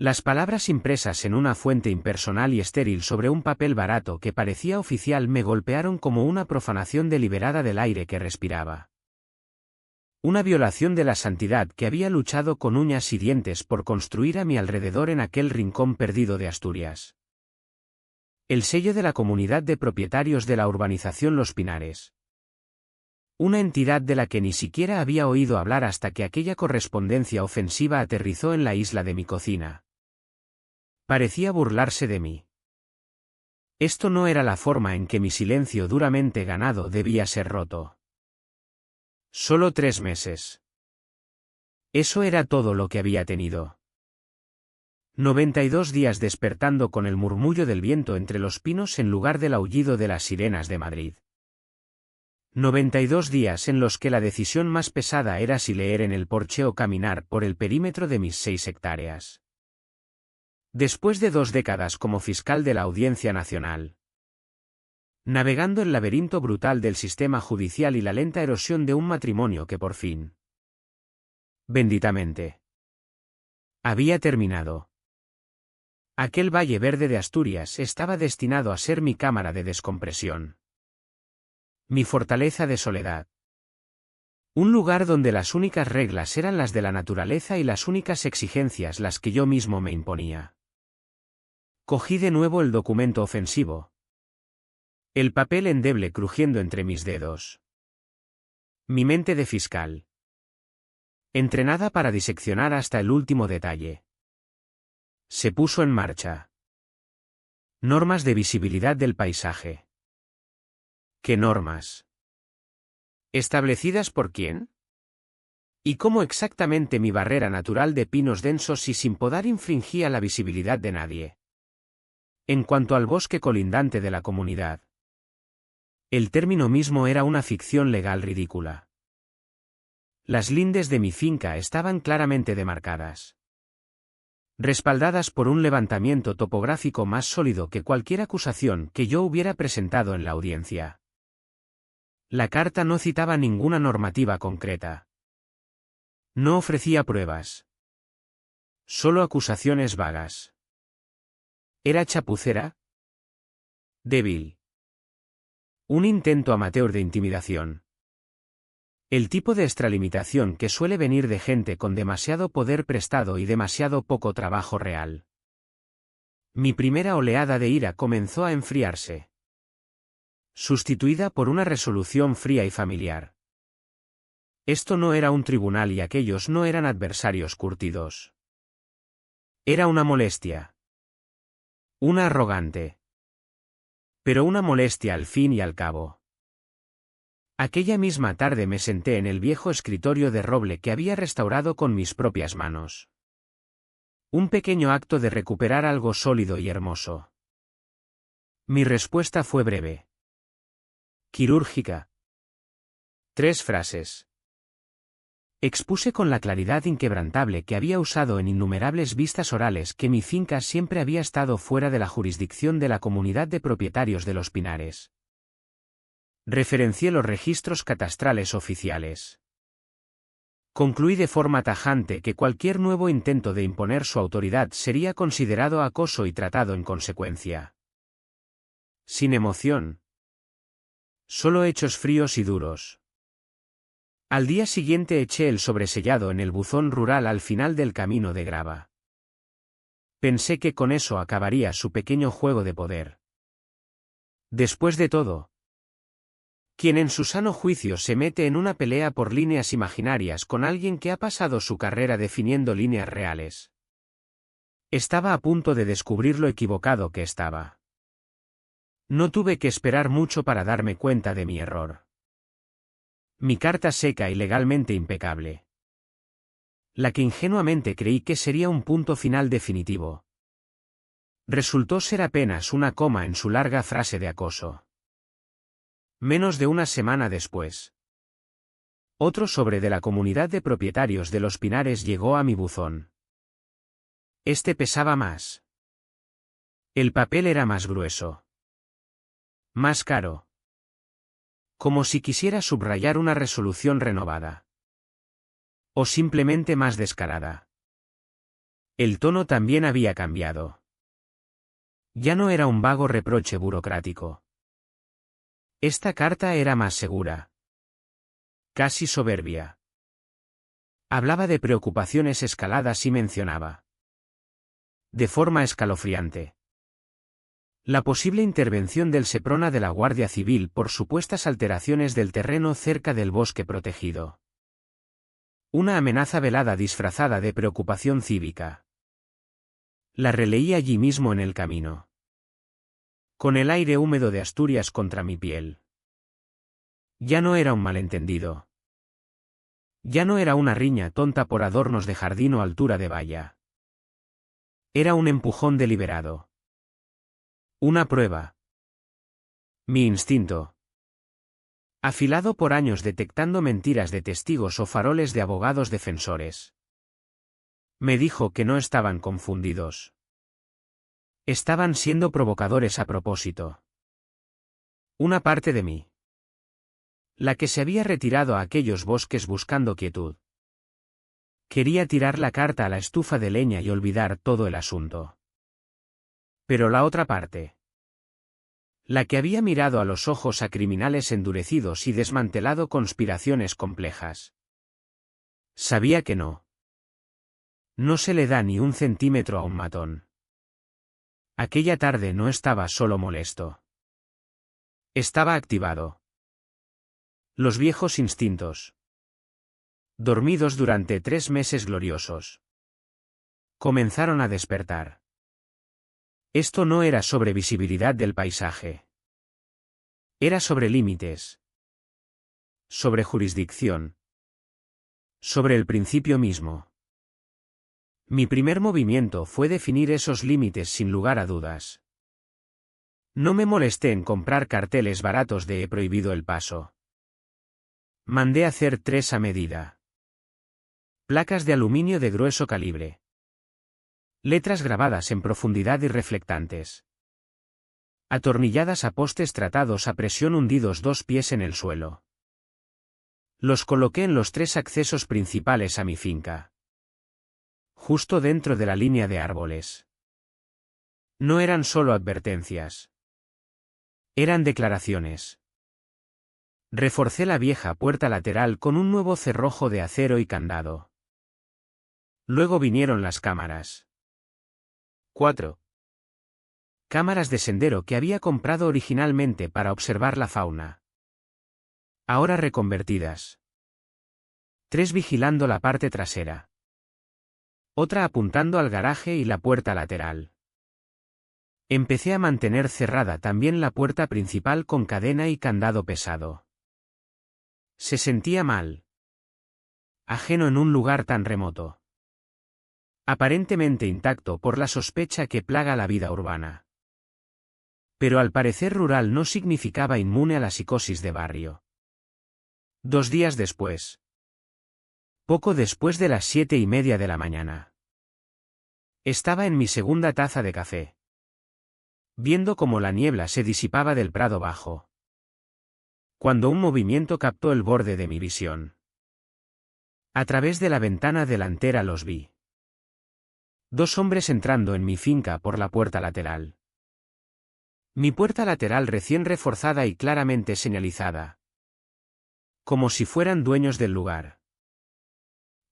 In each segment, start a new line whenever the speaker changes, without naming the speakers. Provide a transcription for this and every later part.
Las palabras impresas en una fuente impersonal y estéril sobre un papel barato que parecía oficial me golpearon como una profanación deliberada del aire que respiraba. Una violación de la santidad que había luchado con uñas y dientes por construir a mi alrededor en aquel rincón perdido de Asturias. El sello de la comunidad de propietarios de la urbanización Los Pinares. Una entidad de la que ni siquiera había oído hablar hasta que aquella correspondencia ofensiva aterrizó en la isla de mi cocina. Parecía burlarse de mí. Esto no era la forma en que mi silencio duramente ganado debía ser roto. Solo 3 meses. Eso era todo lo que había tenido. 92 días despertando con el murmullo del viento entre los pinos en lugar del aullido de las sirenas de Madrid. 92 días en los que la decisión más pesada era si leer en el porche o caminar por el perímetro de mis 6 hectáreas. Después de 2 décadas como fiscal de la Audiencia Nacional. Navegando el laberinto brutal del sistema judicial y la lenta erosión de un matrimonio que por fin. Benditamente. Había terminado. Aquel valle verde de Asturias estaba destinado a ser mi cámara de descompresión. Mi fortaleza de soledad. Un lugar donde las únicas reglas eran las de la naturaleza y las únicas exigencias las que yo mismo me imponía. Cogí de nuevo el documento ofensivo. El papel endeble crujiendo entre mis dedos. Mi mente de fiscal. Entrenada para diseccionar hasta el último detalle. Se puso en marcha. Normas de visibilidad del paisaje. ¿Qué normas? ¿Establecidas por quién? ¿Y cómo exactamente mi barrera natural de pinos densos y sin podar infringía la visibilidad de nadie? En cuanto al bosque colindante de la comunidad. El término mismo era una ficción legal ridícula. Las lindes de mi finca estaban claramente demarcadas. Respaldadas por un levantamiento topográfico más sólido que cualquier acusación que yo hubiera presentado en la audiencia. La carta no citaba ninguna normativa concreta. No ofrecía pruebas. Solo acusaciones vagas. ¿Era chapucera? Débil. Un intento amateur de intimidación. El tipo de extralimitación que suele venir de gente con demasiado poder prestado y demasiado poco trabajo real. Mi primera oleada de ira comenzó a enfriarse. Sustituida por una resolución fría y familiar. Esto no era un tribunal y aquellos no eran adversarios curtidos. Era una molestia. Una arrogante. Pero una molestia al fin y al cabo. Aquella misma tarde me senté en el viejo escritorio de roble que había restaurado con mis propias manos. Un pequeño acto de recuperar algo sólido y hermoso. Mi respuesta fue breve. Quirúrgica. 3 frases. Expuse con la claridad inquebrantable que había usado en innumerables vistas orales que mi finca siempre había estado fuera de la jurisdicción de la comunidad de propietarios de Los Pinares. Referencié los registros catastrales oficiales. Concluí de forma tajante que cualquier nuevo intento de imponer su autoridad sería considerado acoso y tratado en consecuencia. Sin emoción. Solo hechos fríos y duros. Al día siguiente eché el sobresellado en el buzón rural al final del camino de grava. Pensé que con eso acabaría su pequeño juego de poder. Después de todo, quien en su sano juicio se mete en una pelea por líneas imaginarias con alguien que ha pasado su carrera definiendo líneas reales. Estaba a punto de descubrir lo equivocado que estaba. No tuve que esperar mucho para darme cuenta de mi error. Mi carta seca y legalmente impecable. La que ingenuamente creí que sería un punto final definitivo. Resultó ser apenas una coma en su larga frase de acoso. Menos de una semana después. Otro sobre de la comunidad de propietarios de Los Pinares llegó a mi buzón. Este pesaba más. El papel era más grueso. Más caro. Como si quisiera subrayar una resolución renovada. O simplemente más descarada. El tono también había cambiado. Ya no era un vago reproche burocrático. Esta carta era más segura. Casi soberbia. Hablaba de preocupaciones escaladas y mencionaba, de forma escalofriante, la posible intervención del Seprona de la Guardia Civil por supuestas alteraciones del terreno cerca del bosque protegido. Una amenaza velada disfrazada de preocupación cívica. La releí allí mismo en el camino. Con el aire húmedo de Asturias contra mi piel. Ya no era un malentendido. Ya no era una riña tonta por adornos de jardín o altura de valla. Era un empujón deliberado. Una prueba. Mi instinto, afilado por años detectando mentiras de testigos o faroles de abogados defensores, me dijo que no estaban confundidos. Estaban siendo provocadores a propósito. Una parte de mí, la que se había retirado a aquellos bosques buscando quietud, quería tirar la carta a la estufa de leña y olvidar todo el asunto. Pero la otra parte, la que había mirado a los ojos a criminales endurecidos y desmantelado conspiraciones complejas, sabía que no. No se le da ni un centímetro a un matón. Aquella tarde no estaba solo molesto. Estaba activado. Los viejos instintos, dormidos durante 3 meses gloriosos, comenzaron a despertar. Esto no era sobre visibilidad del paisaje. Era sobre límites. Sobre jurisdicción. Sobre el principio mismo. Mi primer movimiento fue definir esos límites sin lugar a dudas. No me molesté en comprar carteles baratos de "He prohibido el paso". Mandé hacer 3 a medida. Placas de aluminio de grueso calibre. Letras grabadas en profundidad y reflectantes. Atornilladas a postes tratados a presión hundidos 2 pies en el suelo. Los coloqué en los 3 accesos principales a mi finca. Justo dentro de la línea de árboles. No eran solo advertencias. Eran declaraciones. Reforcé la vieja puerta lateral con un nuevo cerrojo de acero y candado. Luego vinieron las cámaras. 4. Cámaras de sendero que había comprado originalmente para observar la fauna. Ahora reconvertidas. 3 vigilando la parte trasera. Otra apuntando al garaje y la puerta lateral. Empecé a mantener cerrada también la puerta principal con cadena y candado pesado. Se sentía mal. Ajeno en un lugar tan remoto. Aparentemente intacto por la sospecha que plaga la vida urbana. Pero al parecer rural no significaba inmune a la psicosis de barrio. 2 días después. Poco después de las 7:30 de la mañana. Estaba en mi segunda taza de café. Viendo cómo la niebla se disipaba del prado bajo. Cuando un movimiento captó el borde de mi visión. A través de la ventana delantera los vi. 2 hombres entrando en mi finca por la puerta lateral. Mi puerta lateral recién reforzada y claramente señalizada. Como si fueran dueños del lugar.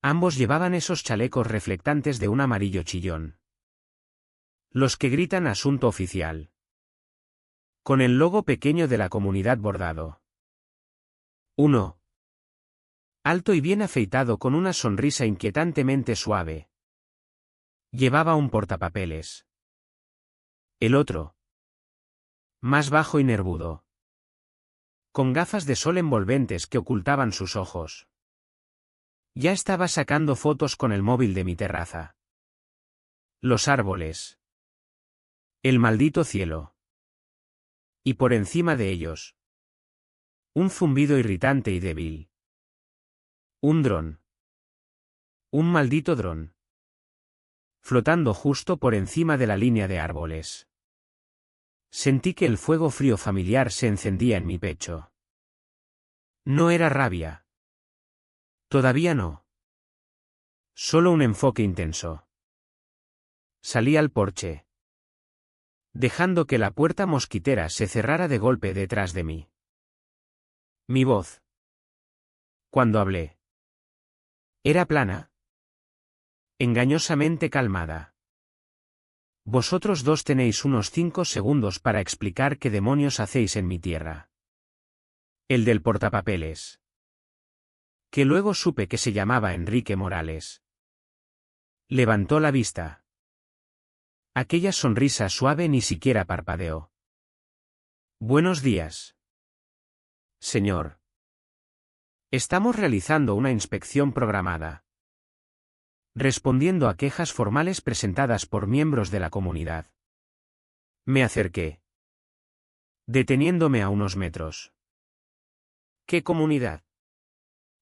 Ambos llevaban esos chalecos reflectantes de un amarillo chillón. Los que gritan asunto oficial. Con el logo pequeño de la comunidad bordado. Uno. Alto y bien afeitado con una sonrisa inquietantemente suave. Llevaba un portapapeles. El otro. Más bajo y nervudo. Con gafas de sol envolventes que ocultaban sus ojos. Ya estaba sacando fotos con el móvil de mi terraza. Los árboles. El maldito cielo. Y por encima de ellos. Un zumbido irritante y débil. Un dron. Un maldito dron. Flotando justo por encima de la línea de árboles. Sentí que el fuego frío familiar se encendía en mi pecho. No era rabia. Todavía no. Solo un enfoque intenso. Salí al porche, dejando que la puerta mosquitera se cerrara de golpe detrás de mí. Mi voz, cuando hablé, era plana, engañosamente calmada. Vosotros dos tenéis unos 5 segundos para explicar qué demonios hacéis en mi tierra. El del portapapeles. Que luego supe que se llamaba Enrique Morales. Levantó la vista. Aquella sonrisa suave ni siquiera parpadeó. Buenos días. Señor. Estamos realizando una inspección programada. Respondiendo a quejas formales presentadas por miembros de la comunidad. Me acerqué, deteniéndome a unos metros. ¿Qué comunidad?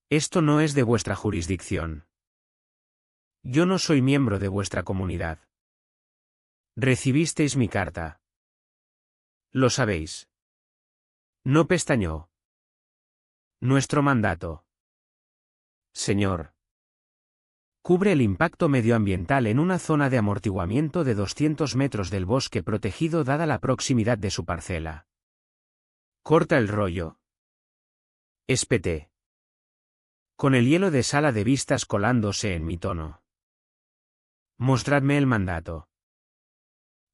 Esto no es de vuestra jurisdicción. Yo no soy miembro de vuestra comunidad. Recibisteis mi carta. Lo sabéis. No pestañeó. Nuestro mandato. Señor. Cubre el impacto medioambiental en una zona de amortiguamiento de 200 metros del bosque protegido dada la proximidad de su parcela. Corta el rollo. Espeté. Con el hielo de sala de vistas colándose en mi tono. Mostradme el mandato.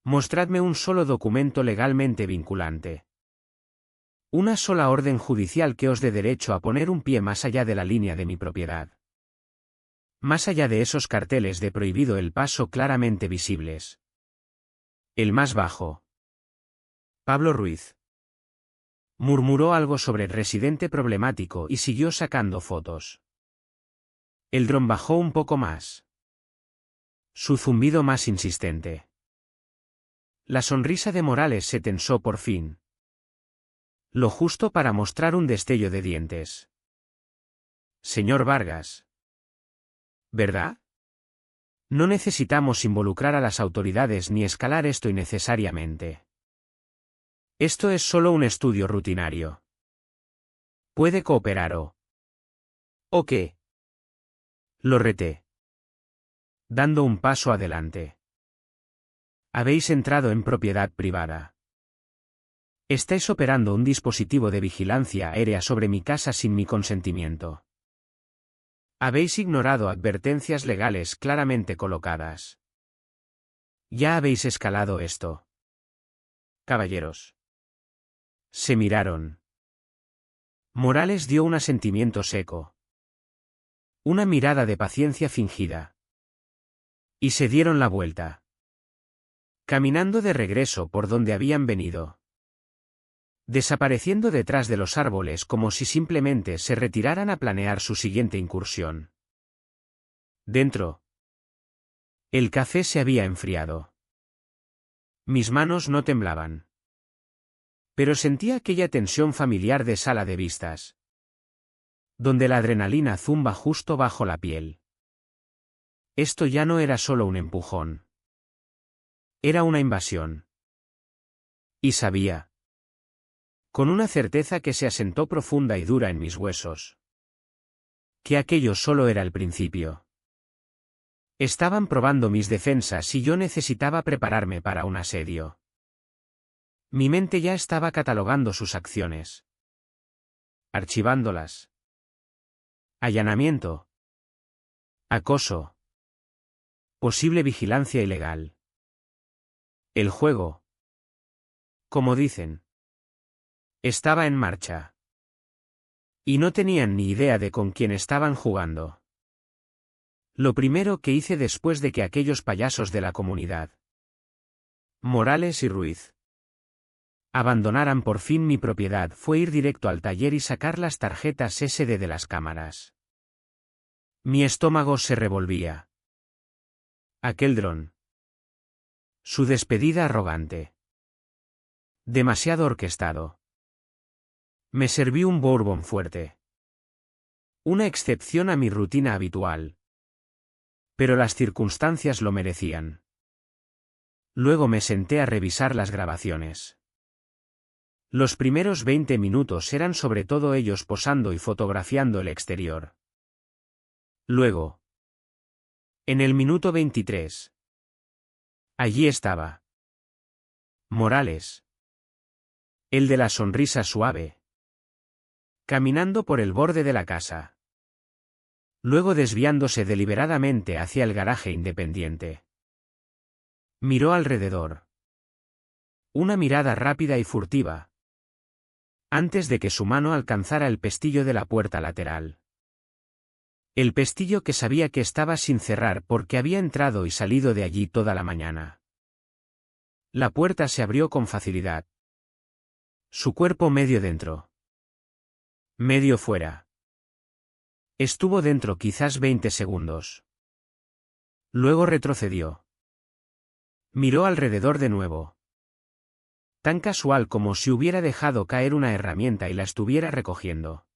Mostradme un solo documento legalmente vinculante. Una sola orden judicial que os dé derecho a poner un pie más allá de la línea de mi propiedad. Más allá de esos carteles de prohibido el paso claramente visibles. El más bajo. Pablo Ruiz. Murmuró algo sobre residente problemático y siguió sacando fotos. El dron bajó un poco más. Su zumbido más insistente. La sonrisa de Morales se tensó por fin. Lo justo para mostrar un destello de dientes. Señor Vargas. ¿Verdad? No necesitamos involucrar a las autoridades ni escalar esto innecesariamente. Esto es solo un estudio rutinario. ¿Puede cooperar o qué? Lo reté. Dando un paso adelante. Habéis entrado en propiedad privada. Estáis operando un dispositivo de vigilancia aérea sobre mi casa sin mi consentimiento. Habéis ignorado advertencias legales claramente colocadas. Ya habéis escalado esto. Caballeros. Se miraron. Morales dio un asentimiento seco. Una mirada de paciencia fingida. Y se dieron la vuelta. Caminando de regreso por donde habían venido. Desapareciendo detrás de los árboles como si simplemente se retiraran a planear su siguiente incursión. Dentro. El café se había enfriado. Mis manos no temblaban. Pero sentía aquella tensión familiar de sala de vistas. Donde la adrenalina zumba justo bajo la piel. Esto ya no era solo un empujón. Era una invasión. Y sabía. Con una certeza que se asentó profunda y dura en mis huesos. Que aquello solo era el principio. Estaban probando mis defensas y yo necesitaba prepararme para un asedio. Mi mente ya estaba catalogando sus acciones. Archivándolas. Allanamiento. Acoso. Posible vigilancia ilegal. El juego. Como dicen. Estaba en marcha. Y no tenían ni idea de con quién estaban jugando. Lo primero que hice después de que aquellos payasos de la comunidad, Morales y Ruiz, abandonaran por fin mi propiedad fue ir directo al taller y sacar las tarjetas SD de las cámaras. Mi estómago se revolvía. Aquel dron. Su despedida arrogante. Demasiado orquestado. Me serví un bourbon fuerte. Una excepción a mi rutina habitual. Pero las circunstancias lo merecían. Luego me senté a revisar las grabaciones. Los primeros 20 minutos eran sobre todo ellos posando y fotografiando el exterior. Luego. En el minuto 23. Allí estaba Morales, el de la sonrisa suave, caminando por el borde de la casa, luego desviándose deliberadamente hacia el garaje independiente. Miró alrededor. Una mirada rápida y furtiva, antes de que su mano alcanzara el pestillo de la puerta lateral. El pestillo que sabía que estaba sin cerrar porque había entrado y salido de allí toda la mañana. La puerta se abrió con facilidad. Su cuerpo medio dentro, medio fuera. Estuvo dentro quizás 20 segundos. Luego retrocedió. Miró alrededor de nuevo. Tan casual como si hubiera dejado caer una herramienta y la estuviera recogiendo.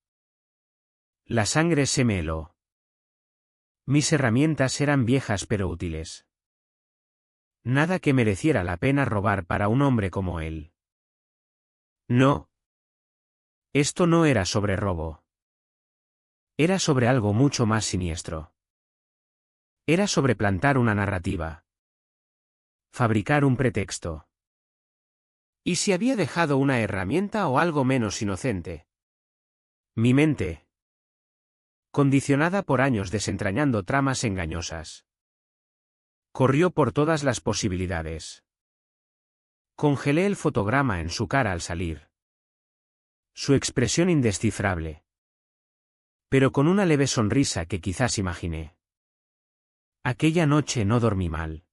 La sangre se me heló. Mis herramientas eran viejas pero útiles. Nada que mereciera la pena robar para un hombre como él. No. Esto no era sobre robo. Era sobre algo mucho más siniestro. Era sobre plantar una narrativa. Fabricar un pretexto. ¿Y si había dejado una herramienta o algo menos inocente? Mi mente, condicionada por años desentrañando tramas engañosas, corrió por todas las posibilidades. Congelé el fotograma en su cara al salir. Su expresión indescifrable, pero con una leve sonrisa que quizás imaginé. Aquella noche no dormí mal.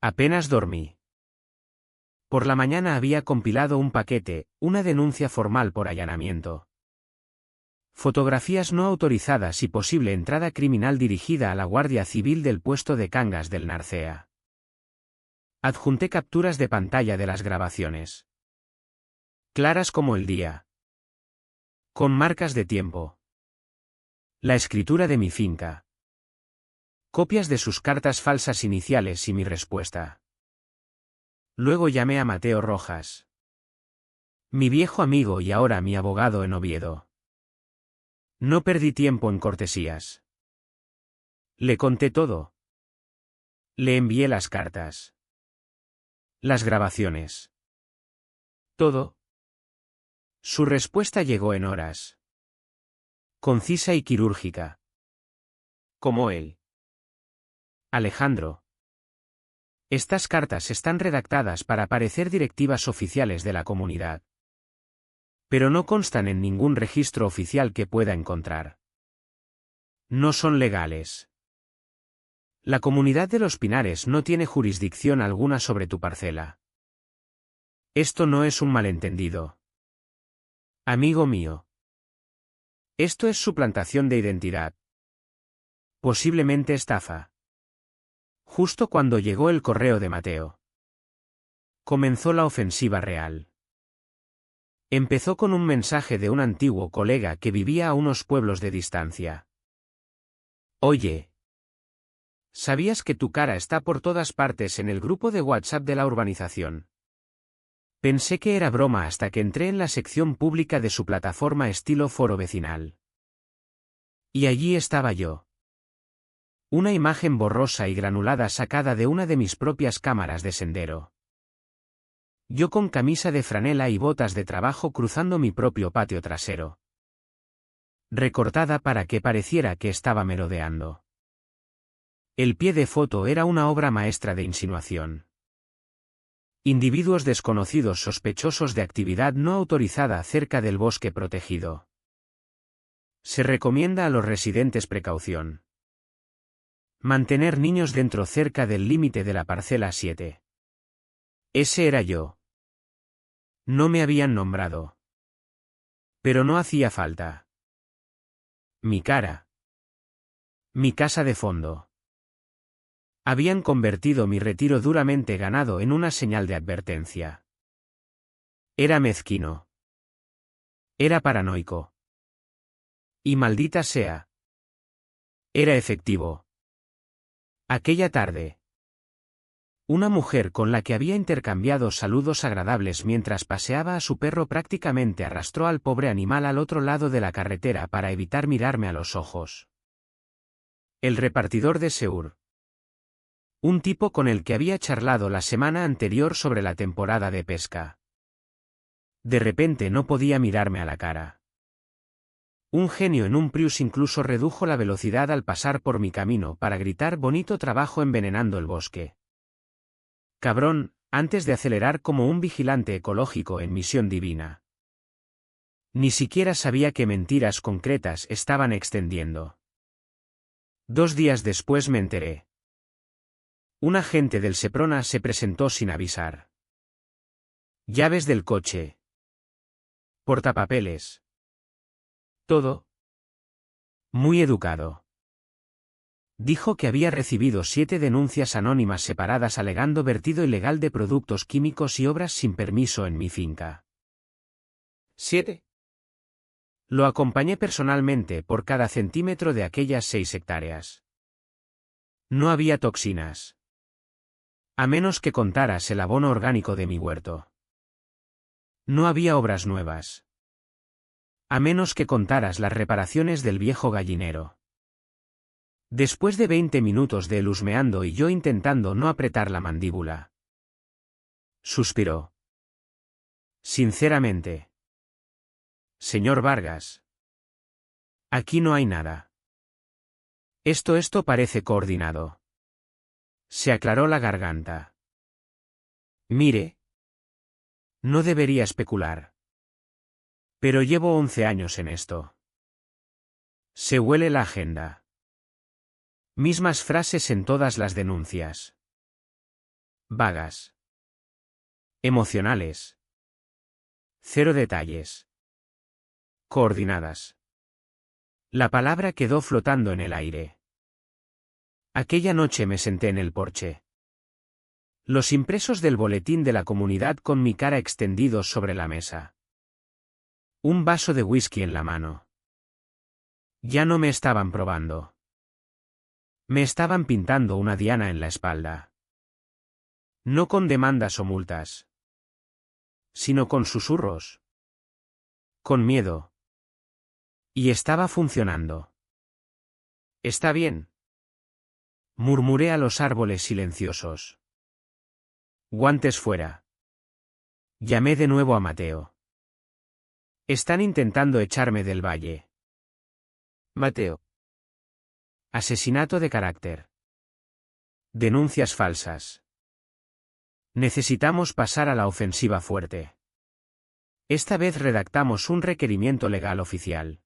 Apenas dormí. Por la mañana había compilado un paquete, una denuncia formal por allanamiento. Fotografías no autorizadas y posible entrada criminal dirigida a la Guardia Civil del puesto de Cangas del Narcea. Adjunté capturas de pantalla de las grabaciones. Claras como el día. Con marcas de tiempo. La escritura de mi finca. Copias de sus cartas falsas iniciales y mi respuesta. Luego llamé a Mateo Rojas, mi viejo amigo y ahora mi abogado en Oviedo. No perdí tiempo en cortesías. Le conté todo. Le envié las cartas. Las grabaciones. Todo. Su respuesta llegó en horas. Concisa y quirúrgica. Como él. Alejandro. Estas cartas están redactadas para parecer directivas oficiales de la comunidad. Pero no constan en ningún registro oficial que pueda encontrar. No son legales. La comunidad de los Pinares no tiene jurisdicción alguna sobre tu parcela. Esto no es un malentendido. Amigo mío. Esto es suplantación de identidad. Posiblemente estafa. Justo cuando llegó el correo de Mateo, comenzó la ofensiva real. Empezó con un mensaje de un antiguo colega que vivía a unos pueblos de distancia. Oye, ¿sabías que tu cara está por todas partes en el grupo de WhatsApp de la urbanización? Pensé que era broma hasta que entré en la sección pública de su plataforma estilo foro vecinal. Y allí estaba yo. Una imagen borrosa y granulada sacada de una de mis propias cámaras de sendero. Yo con camisa de franela y botas de trabajo cruzando mi propio patio trasero. Recortada para que pareciera que estaba merodeando. El pie de foto era una obra maestra de insinuación. Individuos desconocidos sospechosos de actividad no autorizada cerca del bosque protegido. Se recomienda a los residentes precaución. Mantener niños dentro cerca del límite de la parcela 7. Ese era yo. No me habían nombrado. Pero no hacía falta. Mi cara. Mi casa de fondo. Habían convertido mi retiro duramente ganado en una señal de advertencia. Era mezquino. Era paranoico. Y maldita sea. Era efectivo. Aquella tarde. Una mujer con la que había intercambiado saludos agradables mientras paseaba a su perro prácticamente arrastró al pobre animal al otro lado de la carretera para evitar mirarme a los ojos. El repartidor de Seur. Un tipo con el que había charlado la semana anterior sobre la temporada de pesca. De repente no podía mirarme a la cara. Un genio en un Prius incluso redujo la velocidad al pasar por mi camino para gritar bonito trabajo envenenando el bosque. Cabrón, antes de acelerar como un vigilante ecológico en misión divina. Ni siquiera sabía qué mentiras concretas estaban extendiendo. 2 días después me enteré. Un agente del Seprona se presentó sin avisar. Llaves del coche. Portapapeles. Todo. Muy educado. Dijo que había recibido 7 denuncias anónimas separadas alegando vertido ilegal de productos químicos y obras sin permiso en mi finca. 7. Lo acompañé personalmente por cada centímetro de aquellas 6 hectáreas. No había toxinas. A menos que contaras el abono orgánico de mi huerto. No había obras nuevas. A menos que contaras las reparaciones del viejo gallinero. Después de 20 minutos de él husmeando y yo intentando no apretar la mandíbula. Suspiró. Sinceramente. Señor Vargas. Aquí no hay nada. Esto parece coordinado. Se aclaró la garganta. Mire. No debería especular. Pero llevo 11 años en esto. Se huele la agenda. Mismas frases en todas las denuncias. Vagas. Emocionales. 0 detalles. Coordinadas. La palabra quedó flotando en el aire. Aquella noche me senté en el porche. Los impresos del boletín de la comunidad con mi cara extendidos sobre la mesa. Un vaso de whisky en la mano. Ya no me estaban probando. Me estaban pintando una diana en la espalda. No con demandas o multas. Sino con susurros. Con miedo. Y estaba funcionando. Está bien. Murmuré a los árboles silenciosos. Guantes fuera. Llamé de nuevo a Mateo. Están intentando echarme del valle. Mateo. Asesinato de carácter. Denuncias falsas. Necesitamos pasar a la ofensiva fuerte. Esta vez redactamos un requerimiento legal oficial.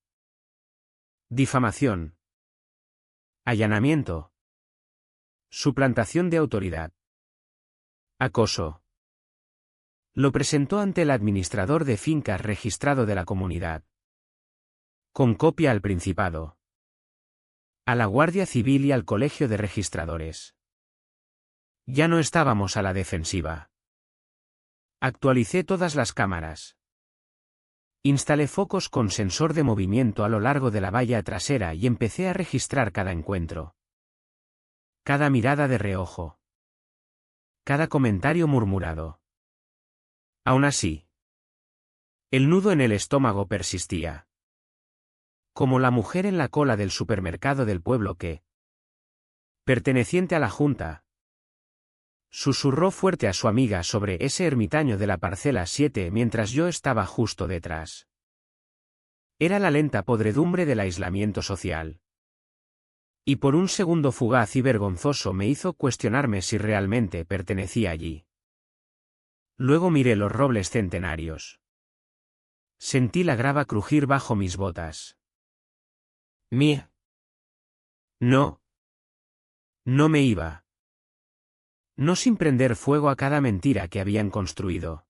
Difamación. Allanamiento. Suplantación de autoridad. Acoso. Lo presentó ante el administrador de fincas registrado de la comunidad. Con copia al Principado. A la Guardia Civil y al Colegio de Registradores. Ya no estábamos a la defensiva. Actualicé todas las cámaras. Instalé focos con sensor de movimiento a lo largo de la valla trasera y empecé a registrar cada encuentro. Cada mirada de reojo. Cada comentario murmurado. Aún así, el nudo en el estómago persistía. Como la mujer en la cola del supermercado del pueblo que, perteneciente a la Junta, susurró fuerte a su amiga sobre ese ermitaño de la parcela 7 mientras yo estaba justo detrás. Era la lenta podredumbre del aislamiento social. Y por un segundo fugaz y vergonzoso me hizo cuestionarme si realmente pertenecía allí. Luego miré los robles centenarios. Sentí la grava crujir bajo mis botas. Mía. No. No me iba. No sin prender fuego a cada mentira que habían construido.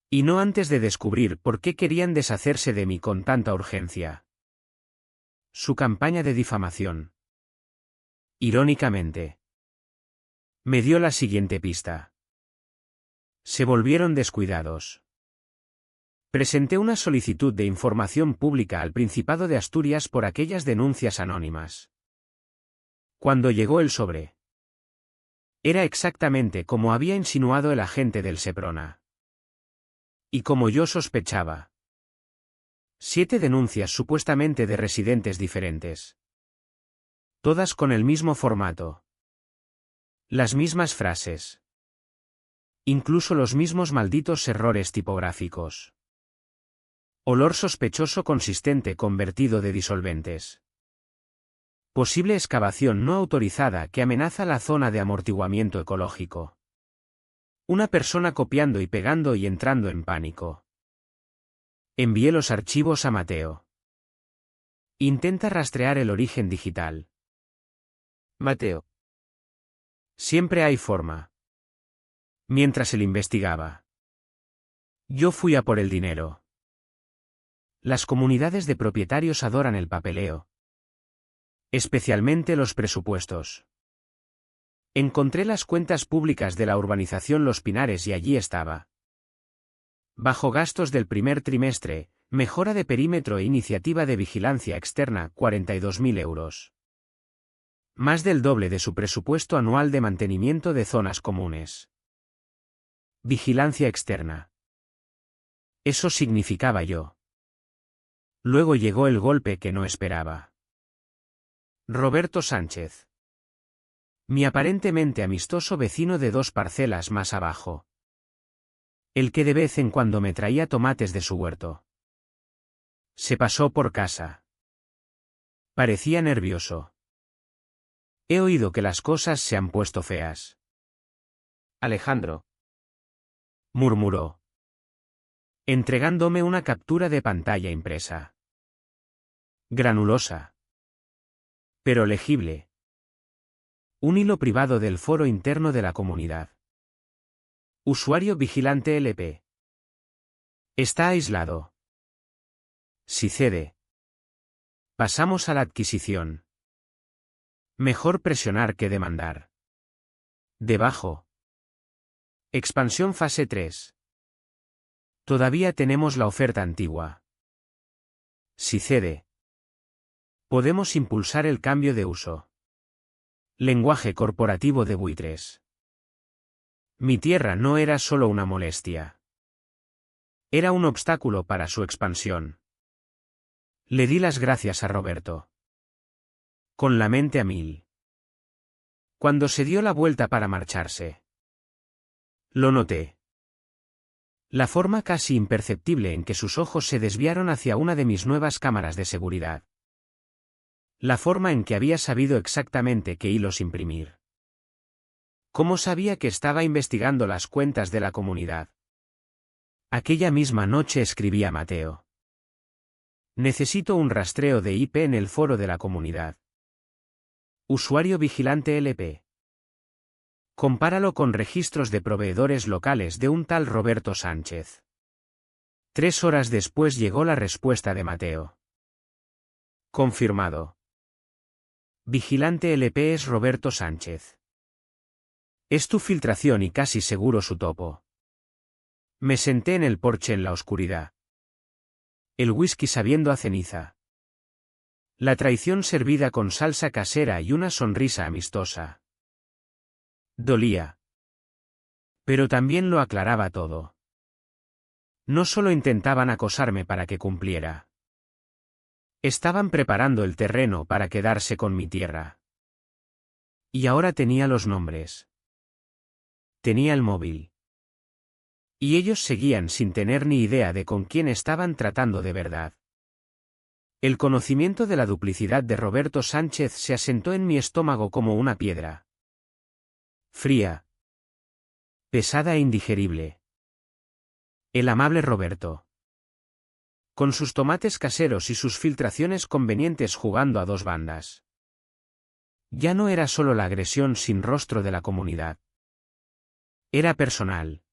Y no antes de descubrir por qué querían deshacerse de mí con tanta urgencia. Su campaña de difamación. Irónicamente. Me dio la siguiente pista. Se volvieron descuidados. Presenté una solicitud de información pública al Principado de Asturias por aquellas denuncias anónimas. Cuando llegó el sobre. Era exactamente como había insinuado el agente del Seprona. Y como yo sospechaba. 7 denuncias supuestamente de residentes diferentes. Todas con el mismo formato. Las mismas frases. Incluso los mismos malditos errores tipográficos. Olor sospechoso consistente convertido de disolventes. Posible excavación no autorizada que amenaza la zona de amortiguamiento ecológico. Una persona copiando y pegando y entrando en pánico. Envié los archivos a Mateo. Intenta rastrear el origen digital. Mateo. Siempre hay forma. Mientras él investigaba. Yo fui a por el dinero. Las comunidades de propietarios adoran el papeleo. Especialmente los presupuestos. Encontré las cuentas públicas de la urbanización Los Pinares y allí estaba. Bajo gastos del primer trimestre, mejora de perímetro e iniciativa de vigilancia externa, 42.000 euros. Más del doble de su presupuesto anual de mantenimiento de zonas comunes. Vigilancia externa. Eso significaba yo. Luego llegó el golpe que no esperaba. Roberto Sánchez. Mi aparentemente amistoso vecino de 2 parcelas más abajo. El que de vez en cuando me traía tomates de su huerto. Se pasó por casa. Parecía nervioso. He oído que las cosas se han puesto feas. Alejandro. Murmuró. Entregándome una captura de pantalla impresa. Granulosa. Pero legible. Un hilo privado del foro interno de la comunidad. Usuario vigilante LP. Está aislado. Si cede. Pasamos a la adquisición. Mejor presionar que demandar. Debajo. Expansión fase 3. Todavía tenemos la oferta antigua. Si cede. Podemos impulsar el cambio de uso. Lenguaje corporativo de buitres. Mi tierra no era solo una molestia. Era un obstáculo para su expansión. Le di las gracias a Roberto. Con la mente a mil. Cuando se dio la vuelta para marcharse. Lo noté. La forma casi imperceptible en que sus ojos se desviaron hacia una de mis nuevas cámaras de seguridad. La forma en que había sabido exactamente qué hilos imprimir. ¿Cómo sabía que estaba investigando las cuentas de la comunidad? Aquella misma noche escribí a Mateo. Necesito un rastreo de IP en el foro de la comunidad. Usuario vigilante LP. Compáralo con registros de proveedores locales de un tal Roberto Sánchez. 3 horas después llegó la respuesta de Mateo. Confirmado. Vigilante LP es Roberto Sánchez. Es tu filtración y casi seguro su topo. Me senté en el porche en la oscuridad. El whisky sabiendo a ceniza. La traición servida con salsa casera y una sonrisa amistosa. Dolía. Pero también lo aclaraba todo. No solo intentaban acosarme para que cumpliera. Estaban preparando el terreno para quedarse con mi tierra. Y ahora tenía los nombres. Tenía el móvil. Y ellos seguían sin tener ni idea de con quién estaban tratando de verdad. El conocimiento de la duplicidad de Roberto Sánchez se asentó en mi estómago como una piedra. Fría. Pesada e indigerible. El amable Roberto. Con sus tomates caseros y sus filtraciones convenientes jugando a 2 bandas. Ya no era solo la agresión sin rostro de la comunidad. Era personal.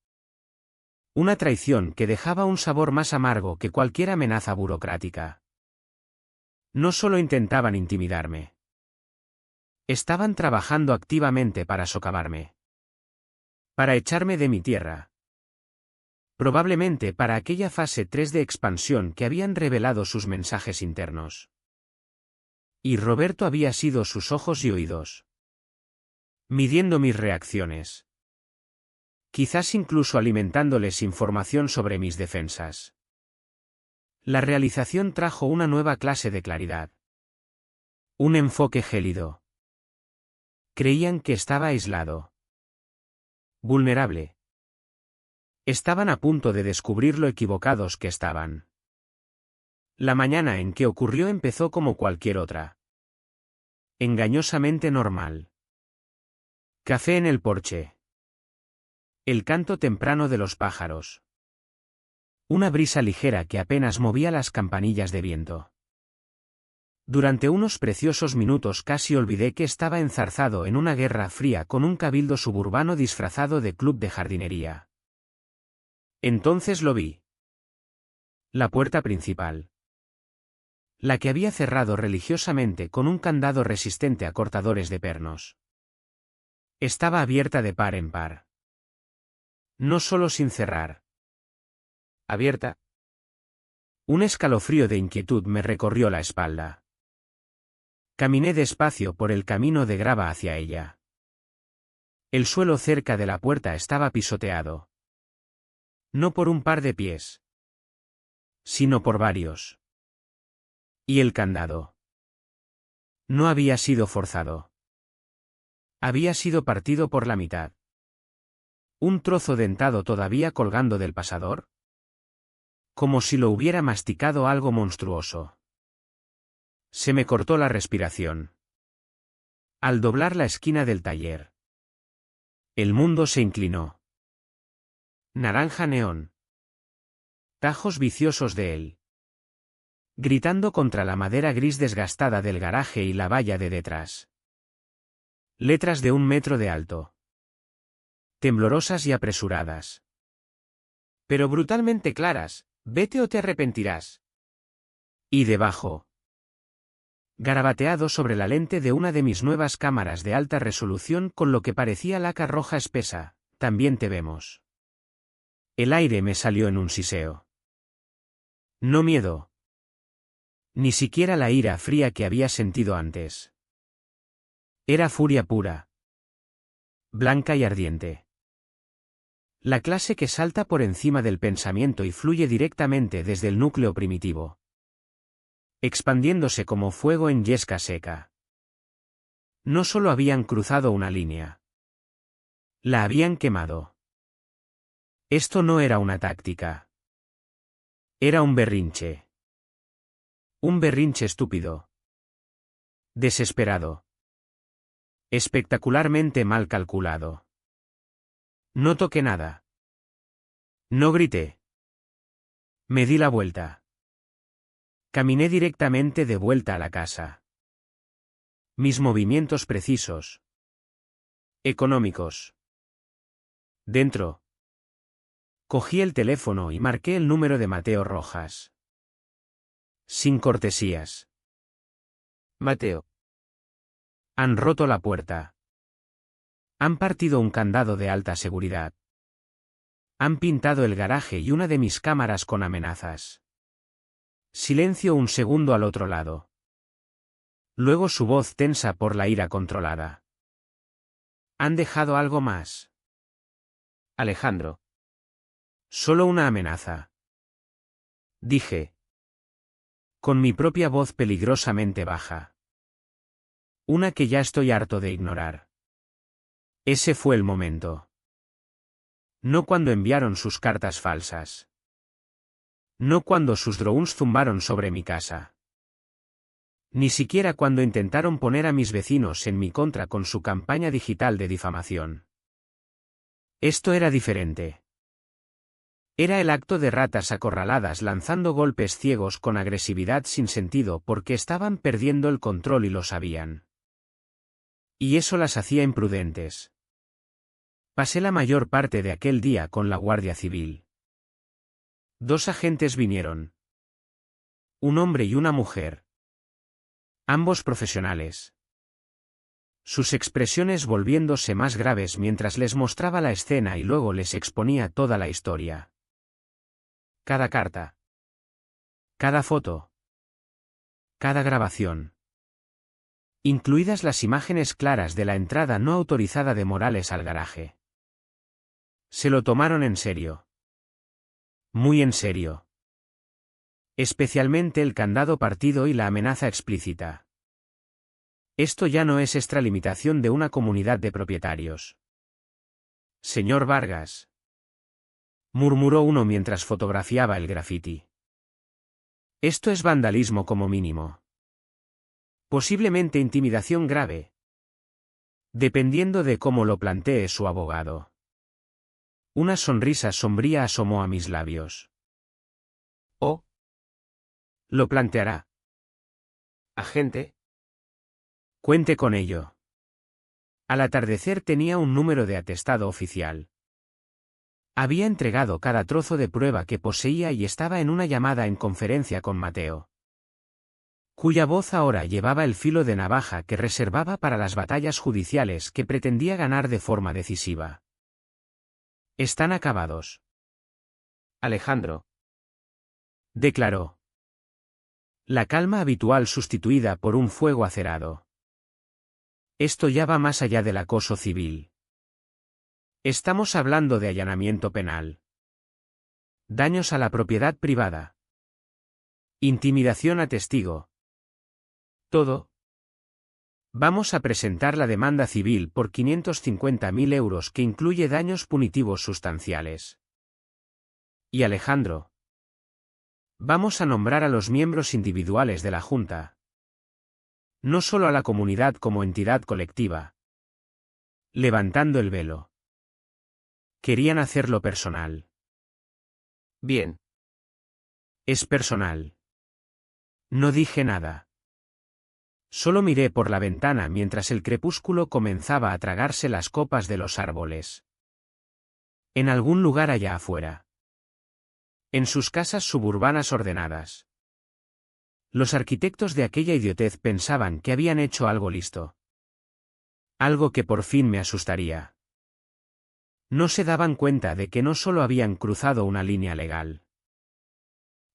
Una traición que dejaba un sabor más amargo que cualquier amenaza burocrática. No solo intentaban intimidarme. Estaban trabajando activamente para socavarme. Para echarme de mi tierra. Probablemente para aquella fase 3 de expansión que habían revelado sus mensajes internos. Y Roberto había sido sus ojos y oídos. Midiendo mis reacciones. Quizás incluso alimentándoles información sobre mis defensas. La realización trajo una nueva clase de claridad. Un enfoque gélido. Creían que estaba aislado. Vulnerable. Estaban a punto de descubrir lo equivocados que estaban. La mañana en que ocurrió empezó como cualquier otra. Engañosamente normal. Café en el porche. El canto temprano de los pájaros. Una brisa ligera que apenas movía las campanillas de viento. Durante unos preciosos minutos casi olvidé que estaba enzarzado en una guerra fría con un cabildo suburbano disfrazado de club de jardinería. Entonces lo vi. La puerta principal. La que había cerrado religiosamente con un candado resistente a cortadores de pernos. Estaba abierta de par en par. No solo sin cerrar. Abierta. Un escalofrío de inquietud me recorrió la espalda. Caminé despacio por el camino de grava hacia ella. El suelo cerca de la puerta estaba pisoteado. No por un par de pies, sino por varios. Y el candado. No había sido forzado. Había sido partido por la mitad. Un trozo dentado todavía colgando del pasador. Como si lo hubiera masticado algo monstruoso. Se me cortó la respiración. Al doblar la esquina del taller. El mundo se inclinó. Naranja neón. Tajos viciosos de él. Gritando contra la madera gris desgastada del garaje y la valla de detrás. Letras de 1 metro de alto. Temblorosas y apresuradas. Pero brutalmente claras, vete o te arrepentirás. Y debajo. Garabateado sobre la lente de una de mis nuevas cámaras de alta resolución con lo que parecía laca roja espesa, también te vemos. El aire me salió en un siseo. No miedo. Ni siquiera la ira fría que había sentido antes. Era furia pura. Blanca y ardiente. La clase que salta por encima del pensamiento y fluye directamente desde el núcleo primitivo. Expandiéndose como fuego en yesca seca. No solo habían cruzado una línea. La habían quemado. Esto no era una táctica. Era un berrinche. Un berrinche estúpido. Desesperado. Espectacularmente mal calculado. No toqué nada. No grité. Me di la vuelta. Caminé directamente de vuelta a la casa. Mis movimientos precisos. Económicos. Dentro. Cogí el teléfono y marqué el número de Mateo Rojas. Sin cortesías. Mateo. Han roto la puerta. Han partido un candado de alta seguridad. Han pintado el garaje y una de mis cámaras con amenazas. Silencio un segundo al otro lado. Luego su voz tensa por la ira controlada. ¿Han dejado algo más? Alejandro. Solo una amenaza. Dije. Con mi propia voz peligrosamente baja. Una que ya estoy harto de ignorar. Ese fue el momento. No cuando enviaron sus cartas falsas. No cuando sus drones zumbaron sobre mi casa. Ni siquiera cuando intentaron poner a mis vecinos en mi contra con su campaña digital de difamación. Esto era diferente. Era el acto de ratas acorraladas lanzando golpes ciegos con agresividad sin sentido porque estaban perdiendo el control y lo sabían. Y eso las hacía imprudentes. Pasé la mayor parte de aquel día con la Guardia Civil. 2 agentes vinieron. Un hombre y una mujer. Ambos profesionales. Sus expresiones volviéndose más graves mientras les mostraba la escena y luego les exponía toda la historia. Cada carta. Cada foto. Cada grabación. Incluidas las imágenes claras de la entrada no autorizada de Morales al garaje. Se lo tomaron en serio. Muy en serio. Especialmente el candado partido y la amenaza explícita. Esto ya no es extralimitación de una comunidad de propietarios. Señor Vargas, murmuró uno mientras fotografiaba el grafiti. Esto es vandalismo como mínimo. Posiblemente intimidación grave. Dependiendo de cómo lo plantee su abogado. Una sonrisa sombría asomó a mis labios. ¿Oh? ¿Lo planteará? ¿Agente? Cuente con ello. Al atardecer tenía un número de atestado oficial. Había entregado cada trozo de prueba que poseía y estaba en una llamada en conferencia con Mateo, cuya voz ahora llevaba el filo de navaja que reservaba para las batallas judiciales que pretendía ganar de forma decisiva. Están acabados, Alejandro, declaró. La calma habitual sustituida por un fuego acerado. Esto ya va más allá del acoso civil. Estamos hablando de allanamiento penal. Daños a la propiedad privada. Intimidación a testigo. Todo. Vamos a presentar la demanda civil por 550.000 euros que incluye daños punitivos sustanciales. Y Alejandro. Vamos a nombrar a los miembros individuales de la Junta. No solo a la comunidad como entidad colectiva. Levantando el velo. Querían hacerlo personal. Bien. Es personal. No dije nada. Solo miré por la ventana mientras el crepúsculo comenzaba a tragarse las copas de los árboles. En algún lugar allá afuera. En sus casas suburbanas ordenadas. Los arquitectos de aquella idiotez pensaban que habían hecho algo listo. Algo que por fin me asustaría. No se daban cuenta de que no solo habían cruzado una línea legal.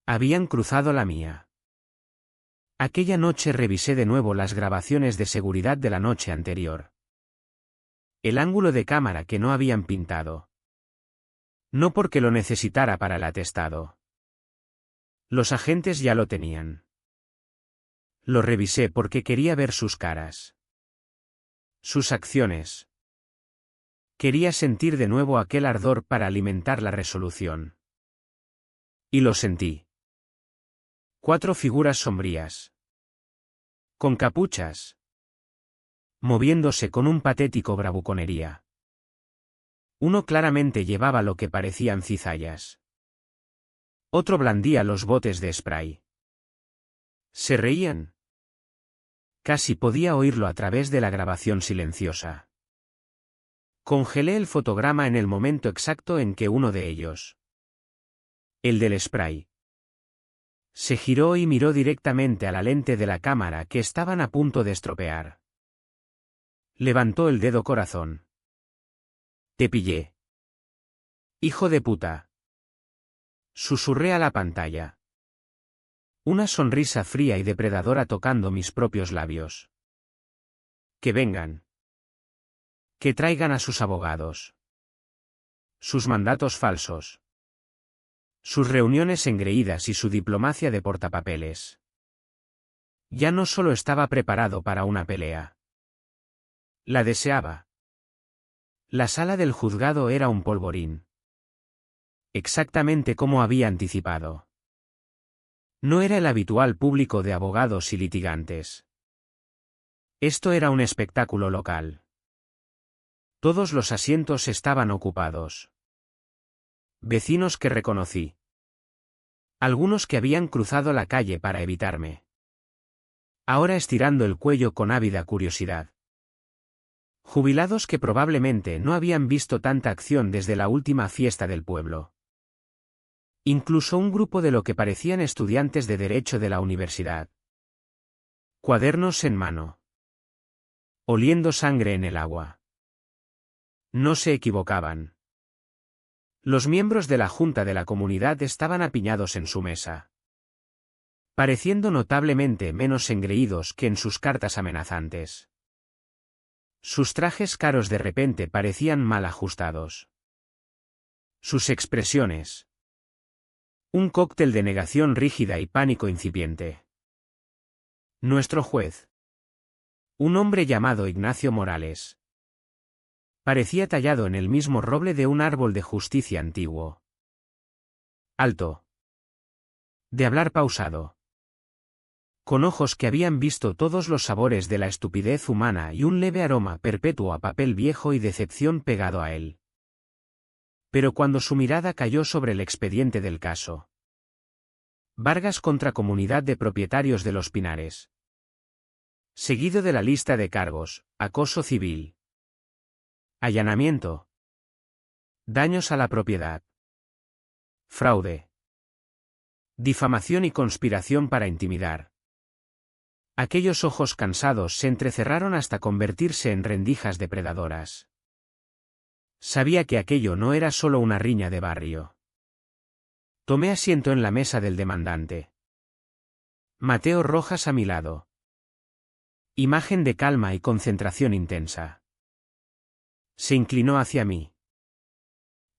Habían cruzado la mía. Aquella noche revisé de nuevo las grabaciones de seguridad de la noche anterior. El ángulo de cámara que no habían pintado. No porque lo necesitara para el atestado. Los agentes ya lo tenían. Lo revisé porque quería ver sus caras. Sus acciones. Quería sentir de nuevo aquel ardor para alimentar la resolución. Y lo sentí. 4 figuras sombrías. Con capuchas. Moviéndose con un patético bravuconería. Uno claramente llevaba lo que parecían cizallas. Otro blandía los botes de spray. Se reían. Casi podía oírlo a través de la grabación silenciosa. Congelé el fotograma en el momento exacto en que uno de ellos, el del spray, se giró y miró directamente a la lente de la cámara que estaban a punto de estropear. Levantó el dedo corazón. Te pillé. Hijo de puta. Susurré a la pantalla. Una sonrisa fría y depredadora tocando mis propios labios. Que vengan. Que traigan a sus abogados. Sus mandatos falsos. Sus reuniones engreídas y su diplomacia de portapapeles. Ya no solo estaba preparado para una pelea. La deseaba. La sala del juzgado era un polvorín. Exactamente como había anticipado. No era el habitual público de abogados y litigantes. Esto era un espectáculo local. Todos los asientos estaban ocupados. Vecinos que reconocí. Algunos que habían cruzado la calle para evitarme. Ahora estirando el cuello con ávida curiosidad. Jubilados que probablemente no habían visto tanta acción desde la última fiesta del pueblo. Incluso un grupo de lo que parecían estudiantes de derecho de la universidad. Cuadernos en mano. Oliendo sangre en el agua. No se equivocaban. Los miembros de la Junta de la Comunidad estaban apiñados en su mesa. Pareciendo notablemente menos engreídos que en sus cartas amenazantes. Sus trajes caros de repente parecían mal ajustados. Sus expresiones. Un cóctel de negación rígida y pánico incipiente. Nuestro juez. Un hombre llamado Ignacio Morales. Parecía tallado en el mismo roble de un árbol de justicia antiguo. Alto. De hablar pausado. Con ojos que habían visto todos los sabores de la estupidez humana y un leve aroma perpetuo a papel viejo y decepción pegado a él. Pero cuando su mirada cayó sobre el expediente del caso. Vargas contra Comunidad de Propietarios de los Pinares. Seguido de la lista de cargos, acoso civil. Allanamiento. Daños a la propiedad. Fraude. Difamación y conspiración para intimidar. Aquellos ojos cansados se entrecerraron hasta convertirse en rendijas depredadoras. Sabía que aquello no era solo una riña de barrio. Tomé asiento en la mesa del demandante. Mateo Rojas a mi lado. Imagen de calma y concentración intensa. Se inclinó hacia mí.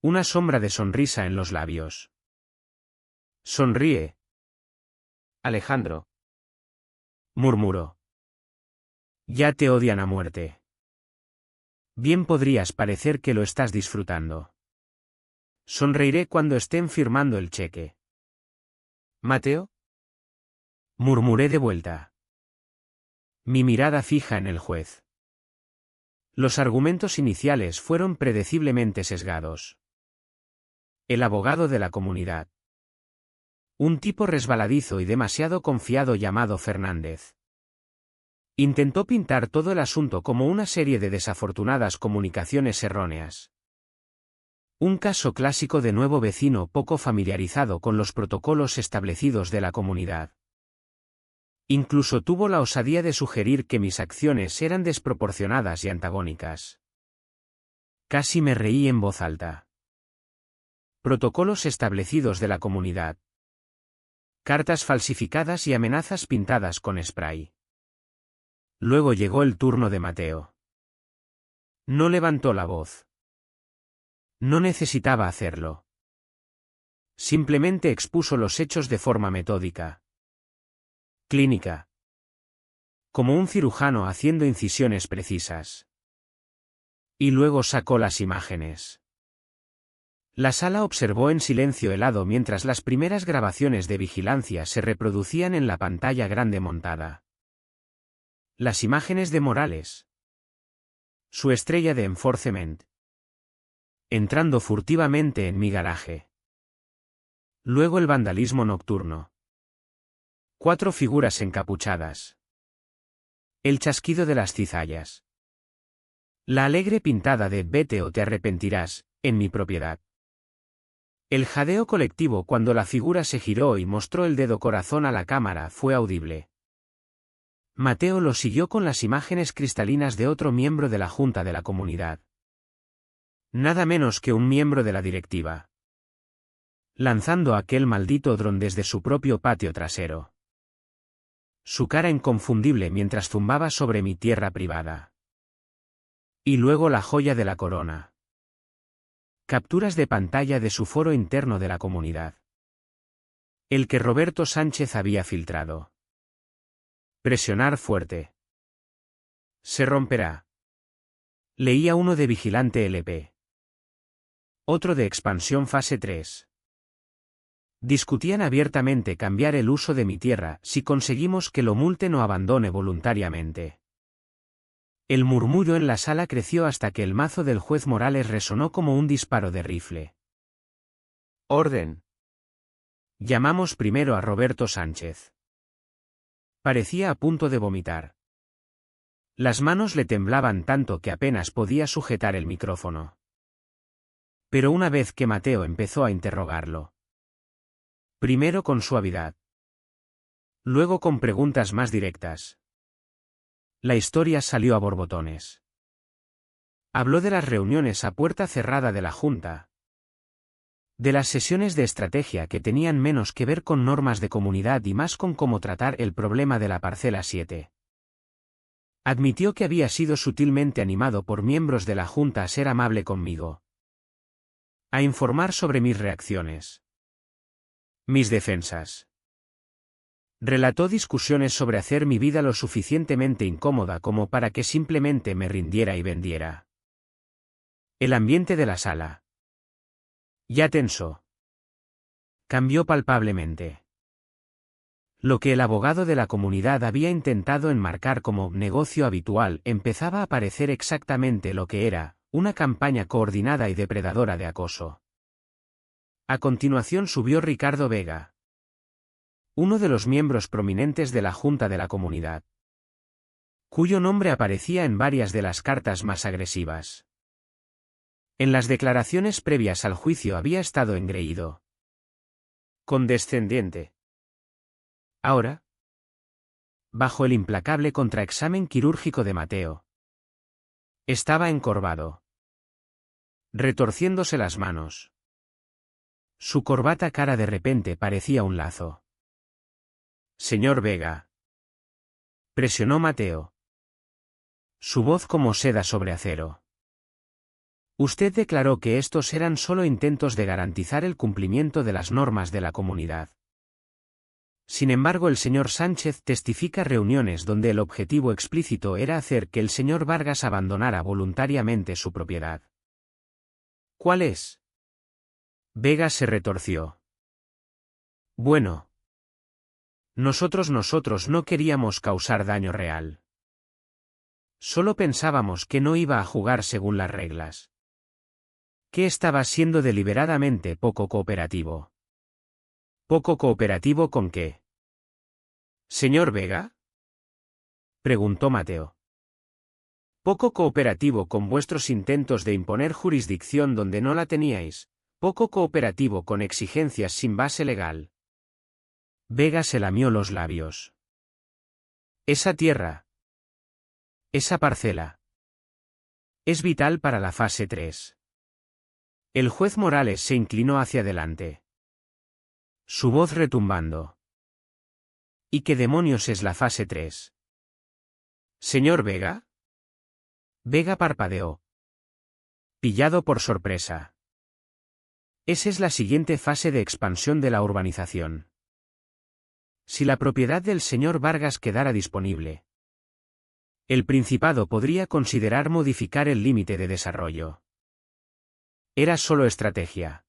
Una sombra de sonrisa en los labios. Sonríe. Alejandro. Murmuró. Ya te odian a muerte. Bien podrías parecer que lo estás disfrutando. Sonreiré cuando estén firmando el cheque. ¿Mateo? Murmuré de vuelta. Mi mirada fija en el juez. Los argumentos iniciales fueron predeciblemente sesgados. El abogado de la comunidad. Un tipo resbaladizo y demasiado confiado llamado Fernández. Intentó pintar todo el asunto como una serie de desafortunadas comunicaciones erróneas. Un caso clásico de nuevo vecino poco familiarizado con los protocolos establecidos de la comunidad. Incluso tuvo la osadía de sugerir que mis acciones eran desproporcionadas y antagónicas. Casi me reí en voz alta. Protocolos establecidos de la comunidad. Cartas falsificadas y amenazas pintadas con spray. Luego llegó el turno de Mateo. No levantó la voz. No necesitaba hacerlo. Simplemente expuso los hechos de forma metódica. Clínica. Como un cirujano haciendo incisiones precisas. Y luego sacó las imágenes. La sala observó en silencio helado mientras las primeras grabaciones de vigilancia se reproducían en la pantalla grande montada. Las imágenes de Morales. Su estrella de enforcement. Entrando furtivamente en mi garaje. Luego el vandalismo nocturno. 4 figuras encapuchadas. El chasquido de las cizallas. La alegre pintada de "Vete o te arrepentirás", en mi propiedad. El jadeo colectivo cuando la figura se giró y mostró el dedo corazón a la cámara fue audible. Mateo lo siguió con las imágenes cristalinas de otro miembro de la Junta de la Comunidad. Nada menos que un miembro de la directiva. Lanzando aquel maldito dron desde su propio patio trasero. Su cara inconfundible mientras zumbaba sobre mi tierra privada. Y luego la joya de la corona. Capturas de pantalla de su foro interno de la comunidad. El que Roberto Sánchez había filtrado. Presionar fuerte. Se romperá. Leía uno de Vigilante LP. Otro de Expansión Fase 3. Discutían abiertamente cambiar el uso de mi tierra si conseguimos que lo multen o abandone voluntariamente. El murmullo en la sala creció hasta que el mazo del juez Morales resonó como un disparo de rifle. Orden. Llamamos primero a Roberto Sánchez. Parecía a punto de vomitar. Las manos le temblaban tanto que apenas podía sujetar el micrófono. Pero una vez que Mateo empezó a interrogarlo. Primero con suavidad. Luego con preguntas más directas. La historia salió a borbotones. Habló de las reuniones a puerta cerrada de la Junta. De las sesiones de estrategia que tenían menos que ver con normas de comunidad y más con cómo tratar el problema de la parcela 7. Admitió que había sido sutilmente animado por miembros de la Junta a ser amable conmigo. A informar sobre mis reacciones. Mis defensas. Relató discusiones sobre hacer mi vida lo suficientemente incómoda como para que simplemente me rindiera y vendiera. El ambiente de la sala, ya tenso, cambió palpablemente. Lo que el abogado de la comunidad había intentado enmarcar como negocio habitual empezaba a parecer exactamente lo que era, una campaña coordinada y depredadora de acoso. A continuación subió Ricardo Vega, uno de los miembros prominentes de la Junta de la Comunidad, cuyo nombre aparecía en varias de las cartas más agresivas. En las declaraciones previas al juicio había estado engreído, condescendiente. Ahora, bajo el implacable contraexamen quirúrgico de Mateo, estaba encorvado, retorciéndose las manos. Su corbata cara de repente parecía un lazo. Señor Vega, presionó Mateo, su voz como seda sobre acero. Usted declaró que estos eran solo intentos de garantizar el cumplimiento de las normas de la comunidad. Sin embargo, el señor Sánchez testifica reuniones donde el objetivo explícito era hacer que el señor Vargas abandonara voluntariamente su propiedad. ¿Cuál es? Vega se retorció. Bueno. Nosotros no queríamos causar daño real. Solo pensábamos que no iba a jugar según las reglas. Que estaba siendo deliberadamente poco cooperativo. ¿Poco cooperativo con qué? ¿Señor Vega? Preguntó Mateo. Poco cooperativo con vuestros intentos de imponer jurisdicción donde no la teníais, poco cooperativo con exigencias sin base legal. Vega se lamió los labios. Esa tierra, esa parcela, es vital para la fase 3. El juez Morales se inclinó hacia adelante, su voz retumbando. ¿Y qué demonios es la fase 3? ¿Señor Vega? Vega parpadeó, pillado por sorpresa. Esa es la siguiente fase de expansión de la urbanización. Si la propiedad del señor Vargas quedara disponible, el Principado podría considerar modificar el límite de desarrollo. Era solo estrategia.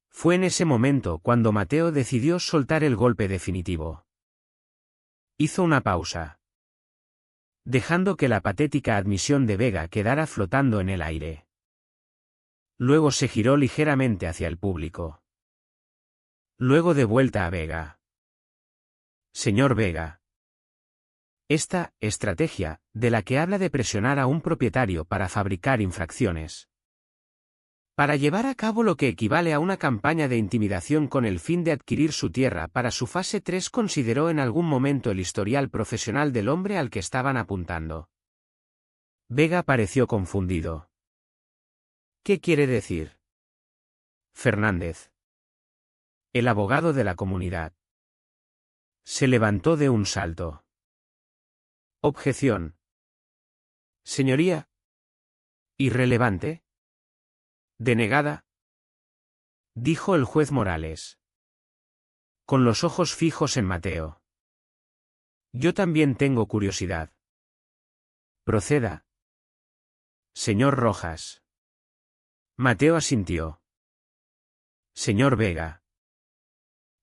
Fue en ese momento cuando Mateo decidió soltar el golpe definitivo. Hizo una pausa, dejando que la patética admisión de Vega quedara flotando en el aire. Luego se giró ligeramente hacia el público. Luego de vuelta a Vega. Señor Vega. Esta estrategia, de la que habla de presionar a un propietario para fabricar infracciones, para llevar a cabo lo que equivale a una campaña de intimidación con el fin de adquirir su tierra para su fase 3, consideró en algún momento el historial profesional del hombre al que estaban apuntando. Vega pareció confundido. ¿Qué quiere decir? Fernández, el abogado de la comunidad, se levantó de un salto. Objeción. Señoría. Irrelevante. Denegada, dijo el juez Morales, con los ojos fijos en Mateo. Yo también tengo curiosidad. Proceda. Señor Rojas. Mateo asintió. Señor Vega.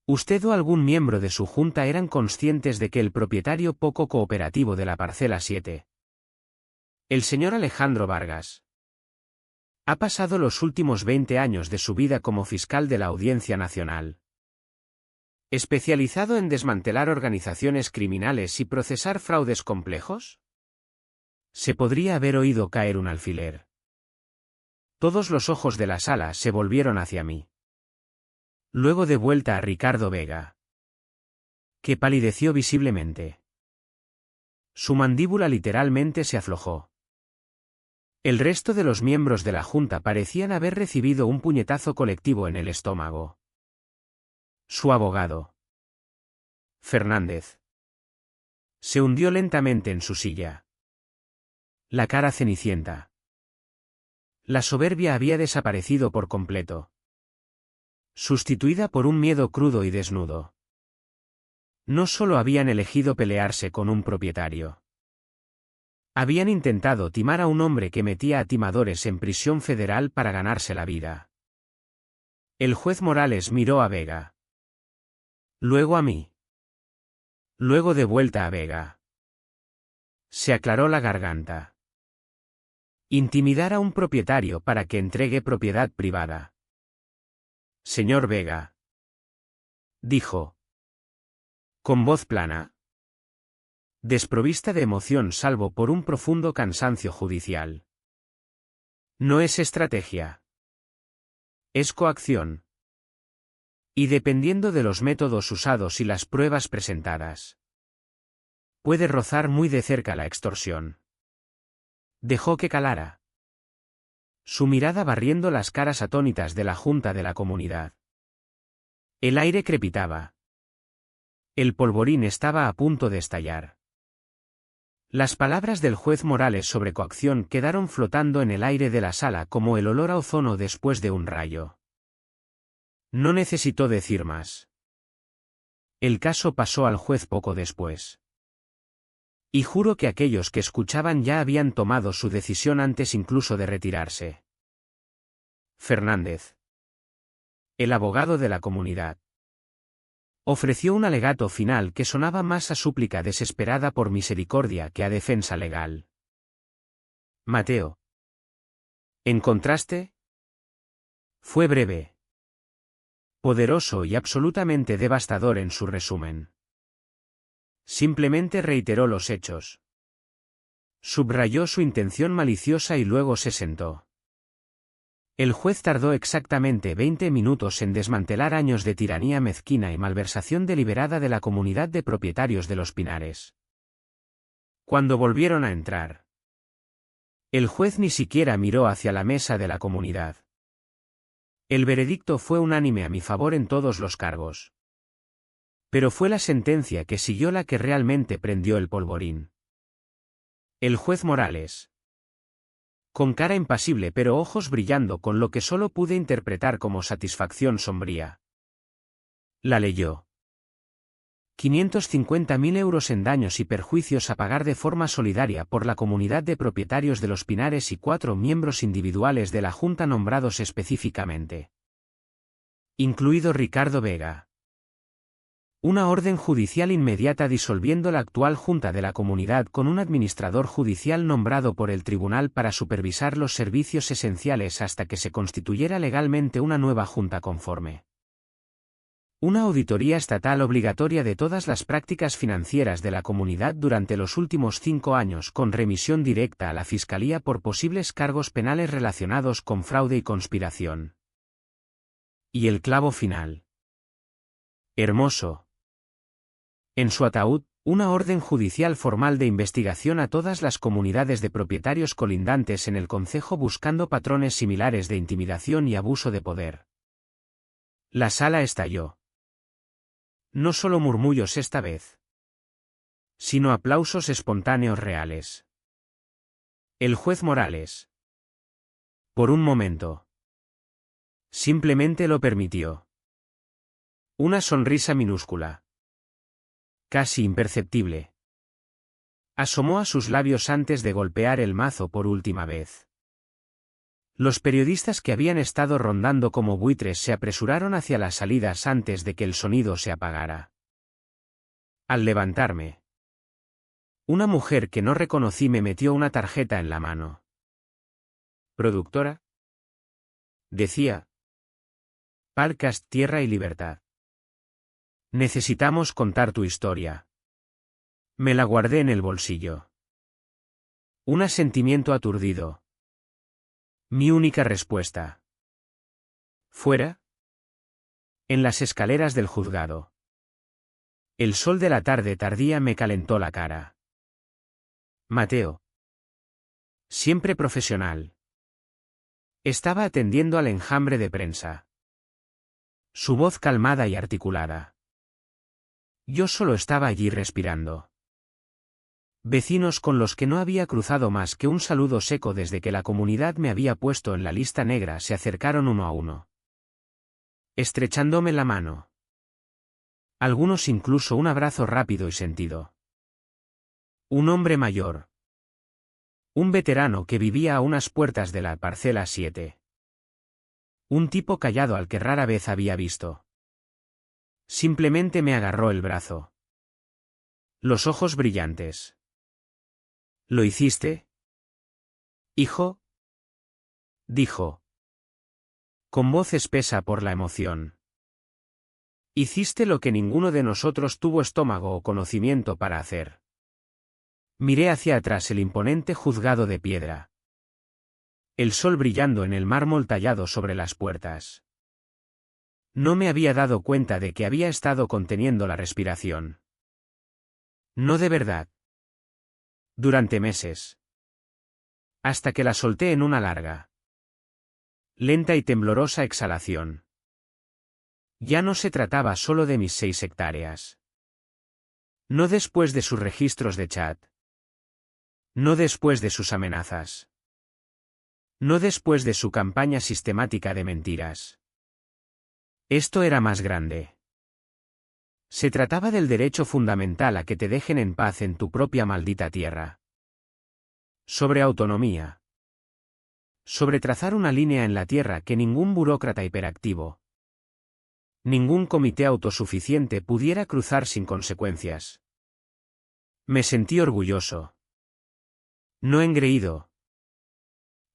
¿Usted o algún miembro de su junta eran conscientes de que el propietario poco cooperativo de la parcela 7, el señor Alejandro Vargas, ha pasado los últimos 20 años de su vida como fiscal de la Audiencia Nacional, especializado en desmantelar organizaciones criminales y procesar fraudes complejos? Se podría haber oído caer un alfiler. Todos los ojos de la sala se volvieron hacia mí. Luego de vuelta a Ricardo Vega, que palideció visiblemente. Su mandíbula literalmente se aflojó. El resto de los miembros de la Junta parecían haber recibido un puñetazo colectivo en el estómago. Su abogado, Fernández, se hundió lentamente en su silla. La cara cenicienta. La soberbia había desaparecido por completo, sustituida por un miedo crudo y desnudo. No solo habían elegido pelearse con un propietario. Habían intentado timar a un hombre que metía a timadores en prisión federal para ganarse la vida. El juez Morales miró a Vega. Luego a mí. Luego de vuelta a Vega. Se aclaró la garganta. Intimidar a un propietario para que entregue propiedad privada. Señor Vega. Dijo. Con voz plana. Desprovista de emoción salvo por un profundo cansancio judicial. No es estrategia. Es coacción. Y dependiendo de los métodos usados y las pruebas presentadas, puede rozar muy de cerca la extorsión. Dejó que calara. Su mirada barriendo las caras atónitas de la junta de la comunidad. El aire crepitaba. El polvorín estaba a punto de estallar. Las palabras del juez Morales sobre coacción quedaron flotando en el aire de la sala como el olor a ozono después de un rayo. No necesitó decir más. El caso pasó al juez poco después. Y juro que aquellos que escuchaban ya habían tomado su decisión antes incluso de retirarse. Fernández. El abogado de la comunidad. Ofreció un alegato final que sonaba más a súplica desesperada por misericordia que a defensa legal. Mateo. En contraste, fue breve, poderoso y absolutamente devastador en su resumen. Simplemente reiteró los hechos. Subrayó su intención maliciosa y luego se sentó. El juez tardó exactamente 20 minutos en desmantelar años de tiranía mezquina y malversación deliberada de la comunidad de propietarios de Los Pinares. Cuando volvieron a entrar, el juez ni siquiera miró hacia la mesa de la comunidad. El veredicto fue unánime a mi favor en todos los cargos. Pero fue la sentencia que siguió la que realmente prendió el polvorín. El juez Morales, con cara impasible pero ojos brillando con lo que solo pude interpretar como satisfacción sombría, la leyó. 550.000 euros en daños y perjuicios a pagar de forma solidaria por la comunidad de propietarios de Los Pinares y 4 miembros individuales de la Junta nombrados específicamente, incluido Ricardo Vega. Una orden judicial inmediata disolviendo la actual Junta de la Comunidad con un administrador judicial nombrado por el tribunal para supervisar los servicios esenciales hasta que se constituyera legalmente una nueva Junta conforme. Una auditoría estatal obligatoria de todas las prácticas financieras de la comunidad durante los últimos 5 años con remisión directa a la Fiscalía por posibles cargos penales relacionados con fraude y conspiración. Y el clavo final. Hermoso. En su ataúd, una orden judicial formal de investigación a todas las comunidades de propietarios colindantes en el concejo buscando patrones similares de intimidación y abuso de poder. La sala estalló. No solo murmullos esta vez, sino aplausos espontáneos reales. El juez Morales, por un momento, simplemente lo permitió. Una sonrisa minúscula, casi imperceptible, asomó a sus labios antes de golpear el mazo por última vez. Los periodistas que habían estado rondando como buitres se apresuraron hacia las salidas antes de que el sonido se apagara. Al levantarme, una mujer que no reconocí me metió una tarjeta en la mano. ¿Productora? Decía. Podcast Tierra y Libertad. Necesitamos contar tu historia. Me la guardé en el bolsillo. Un asentimiento aturdido. Mi única respuesta. ¿Fuera? En las escaleras del juzgado. El sol de la tarde tardía me calentó la cara. Mateo. Siempre profesional. Estaba atendiendo al enjambre de prensa. Su voz calmada y articulada. Yo solo estaba allí respirando. Vecinos con los que no había cruzado más que un saludo seco desde que la comunidad me había puesto en la lista negra se acercaron uno a uno, estrechándome la mano. Algunos incluso un abrazo rápido y sentido. Un hombre mayor. Un veterano que vivía a unas puertas de la parcela 7. Un tipo callado al que rara vez había visto. Simplemente me agarró el brazo. Los ojos brillantes. ¿Lo hiciste? Hijo, dijo, con voz espesa por la emoción. Hiciste lo que ninguno de nosotros tuvo estómago o conocimiento para hacer. Miré hacia atrás el imponente juzgado de piedra. El sol brillando en el mármol tallado sobre las puertas. No me había dado cuenta de que había estado conteniendo la respiración. No de verdad. Durante meses. Hasta que la solté en una larga, lenta y temblorosa exhalación. Ya no se trataba solo de mis 6 hectáreas. No después de sus registros de chat. No después de sus amenazas. No después de su campaña sistemática de mentiras. Esto era más grande. Se trataba del derecho fundamental a que te dejen en paz en tu propia maldita tierra. Sobre autonomía. Sobre trazar una línea en la tierra que ningún burócrata hiperactivo, ningún comité autosuficiente pudiera cruzar sin consecuencias. Me sentí orgulloso. No engreído.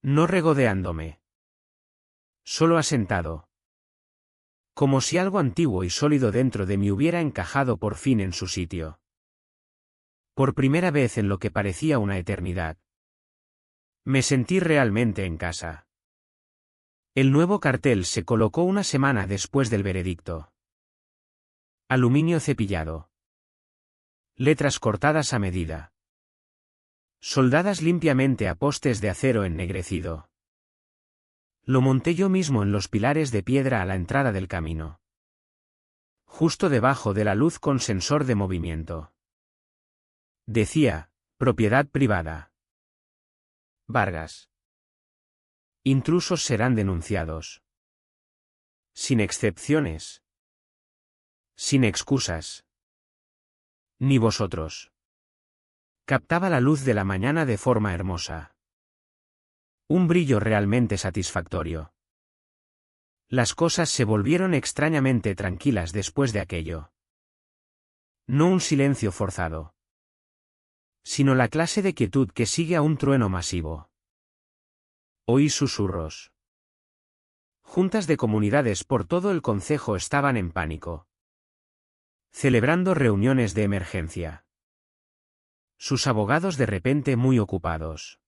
No regodeándome. Solo asentado. Como si algo antiguo y sólido dentro de mí hubiera encajado por fin en su sitio. Por primera vez en lo que parecía una eternidad. Me sentí realmente en casa. El nuevo cartel se colocó una semana después del veredicto. Aluminio cepillado. Letras cortadas a medida. Soldadas limpiamente a postes de acero ennegrecido. Lo monté yo mismo en los pilares de piedra a la entrada del camino. Justo debajo de la luz con sensor de movimiento. Decía, propiedad privada. Vargas. Intrusos serán denunciados. Sin excepciones. Sin excusas. Ni vosotros. Captaba la luz de la mañana de forma hermosa. Un brillo realmente satisfactorio. Las cosas se volvieron extrañamente tranquilas después de aquello. No un silencio forzado, sino la clase de quietud que sigue a un trueno masivo. Oí susurros. Juntas de comunidades por todo el concejo estaban en pánico. Celebrando reuniones de emergencia. Sus abogados de repente muy ocupados.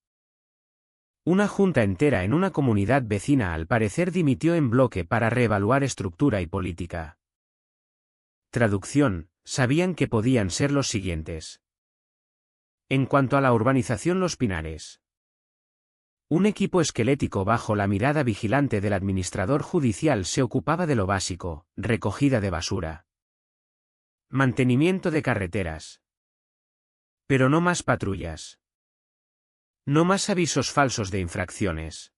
Una junta entera en una comunidad vecina al parecer dimitió en bloque para reevaluar estructura y política. Traducción, sabían que podían ser los siguientes. En cuanto a la urbanización Los Pinares. Un equipo esquelético bajo la mirada vigilante del administrador judicial se ocupaba de lo básico, recogida de basura. Mantenimiento de carreteras. Pero no más patrullas. No más avisos falsos de infracciones.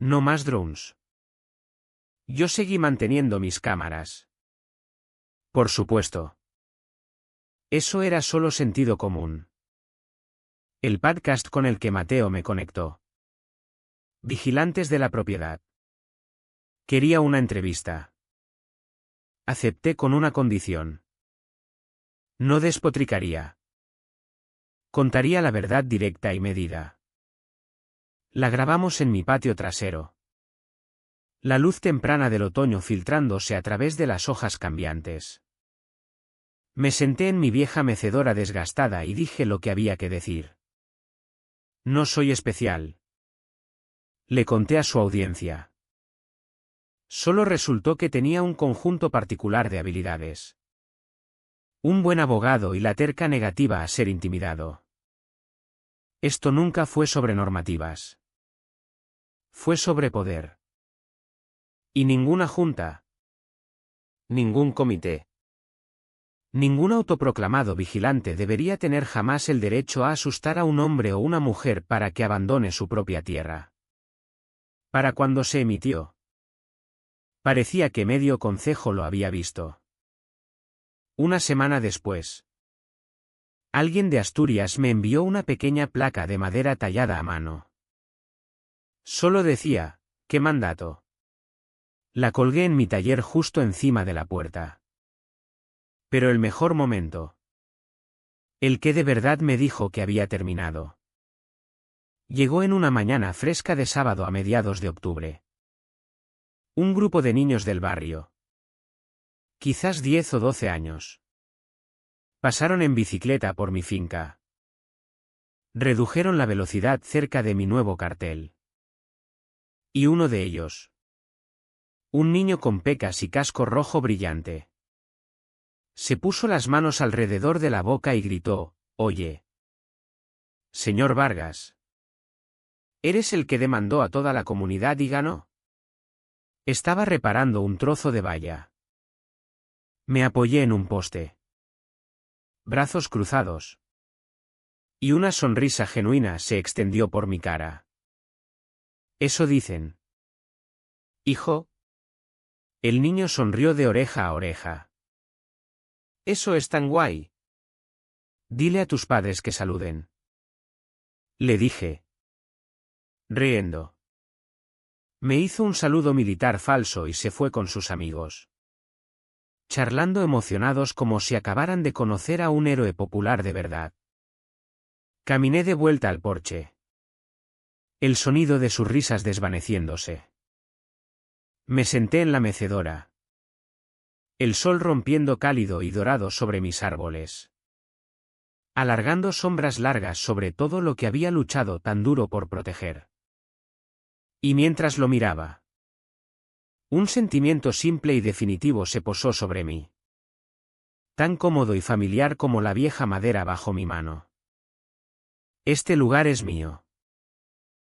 No más drones. Yo seguí manteniendo mis cámaras. Por supuesto. Eso era solo sentido común. El podcast con el que Mateo me conectó. Vigilantes de la propiedad. Quería una entrevista. Acepté con una condición. No despotricaría. Contaría la verdad directa y medida. La grabamos en mi patio trasero. La luz temprana del otoño filtrándose a través de las hojas cambiantes. Me senté en mi vieja mecedora desgastada y dije lo que había que decir. No soy especial. Le conté a su audiencia. Solo resultó que tenía un conjunto particular de habilidades. Un buen abogado y la terca negativa a ser intimidado. Esto nunca fue sobre normativas. Fue sobre poder. Y ninguna junta. Ningún comité. Ningún autoproclamado vigilante debería tener jamás el derecho a asustar a un hombre o una mujer para que abandone su propia tierra. Para cuando se emitió. Parecía que medio concejo lo había visto. Una semana después, alguien de Asturias me envió una pequeña placa de madera tallada a mano. Solo decía, ¿qué mandato? La colgué en mi taller justo encima de la puerta. Pero el mejor momento. El que de verdad me dijo que había terminado. Llegó en una mañana fresca de sábado a mediados de octubre. Un grupo de niños del barrio. Quizás 10 o 12 años. Pasaron en bicicleta por mi finca. Redujeron la velocidad cerca de mi nuevo cartel. Y uno de ellos. Un niño con pecas y casco rojo brillante. Se puso las manos alrededor de la boca y gritó, «Oye. Señor Vargas. ¿Eres el que demandó a toda la comunidad y ganó?» Estaba reparando un trozo de valla. Me apoyé en un poste. Brazos cruzados. Y una sonrisa genuina se extendió por mi cara. Eso dicen. Hijo. El niño sonrió de oreja a oreja. Eso es tan guay. Dile a tus padres que saluden. Le dije. Riendo. Me hizo un saludo militar falso y se fue con sus amigos. Charlando emocionados como si acabaran de conocer a un héroe popular de verdad. Caminé de vuelta al porche. El sonido de sus risas desvaneciéndose. Me senté en la mecedora. El sol rompiendo cálido y dorado sobre mis árboles. Alargando sombras largas sobre todo lo que había luchado tan duro por proteger. Y mientras lo miraba, un sentimiento simple y definitivo se posó sobre mí. Tan cómodo y familiar como la vieja madera bajo mi mano. Este lugar es mío.